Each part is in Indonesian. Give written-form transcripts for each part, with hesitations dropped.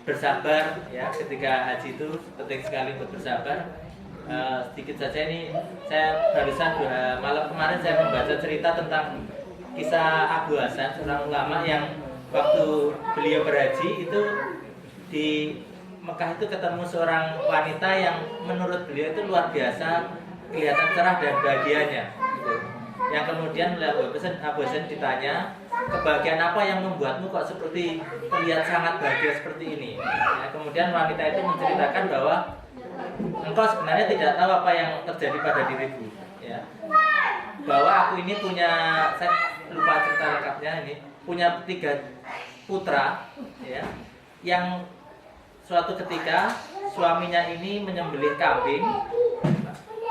bersabar ya, ketika haji itu penting sekali untuk bersabar. Sedikit saja ini, saya barusan malam kemarin saya membaca cerita tentang kisah Abu Hasan, seorang ulama yang waktu beliau berhaji itu di Mekah itu ketemu seorang wanita yang menurut beliau itu luar biasa kelihatan cerah dan bahagianya gitu. Yang kemudian Abu Hasan ditanya, kebahagiaan apa yang membuatmu kok seperti terlihat sangat bahagia seperti ini ya, kemudian wanita itu menceritakan bahwa engkau sebenarnya tidak tahu apa yang terjadi pada diriku ya, bahwa aku ini punya, saya lupa cerita lengkapnya, ini punya 3 putra ya, yang suatu ketika suaminya ini menyembelih kambing,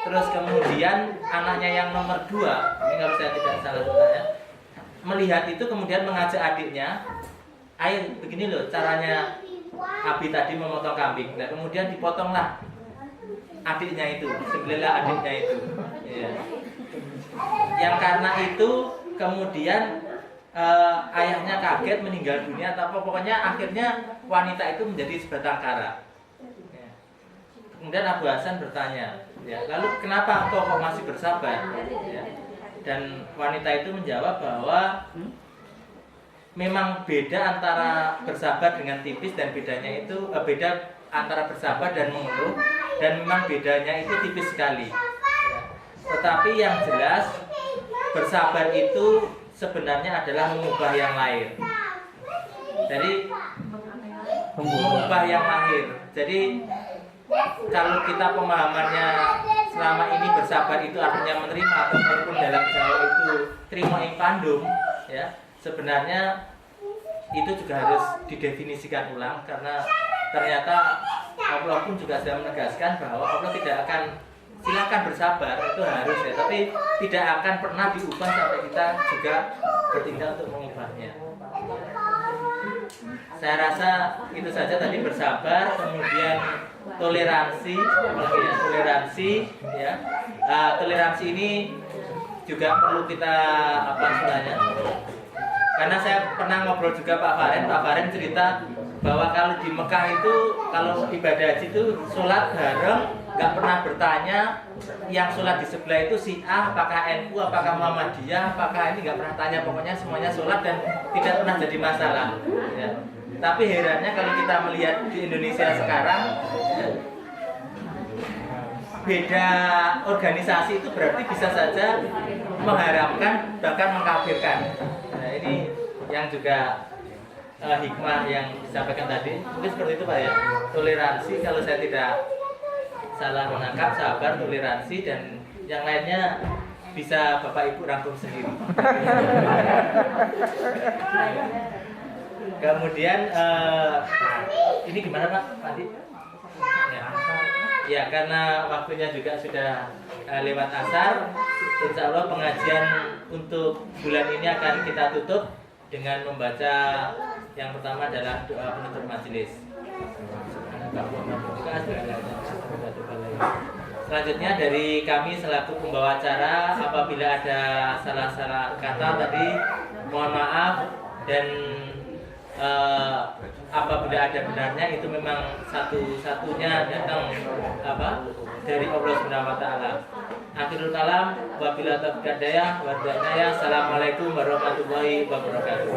terus kemudian anaknya yang nomor 2, ini kalau saya tidak salah ceritanya, melihat itu kemudian mengajak adiknya, ayo begini loh caranya Abi tadi memotong kambing. Nah kemudian dipotonglah adiknya itu, disembelihlah adiknya itu ya. Yang karena itu kemudian ayahnya kaget meninggal dunia atau apa, pokoknya akhirnya wanita itu menjadi sebatang kara ya. Kemudian Abu Hasan bertanya ya, lalu kenapa engkau kok masih bersabar ya? Dan wanita itu menjawab bahwa memang beda antara bersabar dengan tipis, dan bedanya itu beda antara bersabar dan mengeluh, dan memang bedanya itu tipis sekali ya. Tetapi yang jelas bersabar itu sebenarnya adalah mengubah yang lahir. Jadi mengubah yang lahir. Jadi kalau kita pemahamannya selama ini bersabar itu artinya menerima, ataupun dalam Jawa itu trimo ing pandum ya, sebenarnya itu juga harus didefinisikan ulang, karena ternyata Allah pun juga sudah menegaskan bahwa Allah tidak akan, silakan bersabar itu harus ya, tapi tidak akan pernah diubah sampai kita juga bertindak untuk mengubahnya. Saya rasa itu saja tadi, bersabar, kemudian toleransi ya. Toleransi ini juga perlu kita apa istilahnya, karena saya pernah ngobrol juga Pak Faren cerita bahwa kalau di Mekah itu kalau ibadah haji itu sholat bareng, nggak pernah bertanya yang sholat di sebelah itu si A, apakah NU, apakah Muhammadiyah, apakah ini, nggak pernah tanya, pokoknya semuanya sholat dan tidak pernah jadi masalah ya. Tapi herannya kalau kita melihat di Indonesia sekarang ya, beda organisasi itu berarti bisa saja mengharamkan bahkan mengkafirkan. Nah ini yang juga hikmah yang disampaikan tadi, mungkin seperti itu Pak ya. Toleransi, kalau saya tidak salah menangkap, sabar, toleransi, dan yang lainnya bisa Bapak Ibu rangkum sendiri. Kemudian ini gimana Pak Adi? Ya karena waktunya juga sudah lewat asar, insya Allah pengajian untuk bulan ini akan kita tutup dengan membaca yang pertama adalah doa penutup majelis. Selanjutnya dari kami selaku pembawa acara, apabila ada salah-salah kata tadi mohon maaf, dan apabila ada benarnya itu memang satu-satunya datang dari Allah Subhanahu wa taala. Akhirul kalam, wabillahi taufiq wal hidayah, wa ta'ala. Assalamualaikum warahmatullahi wabarakatuh.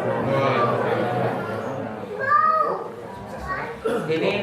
Ini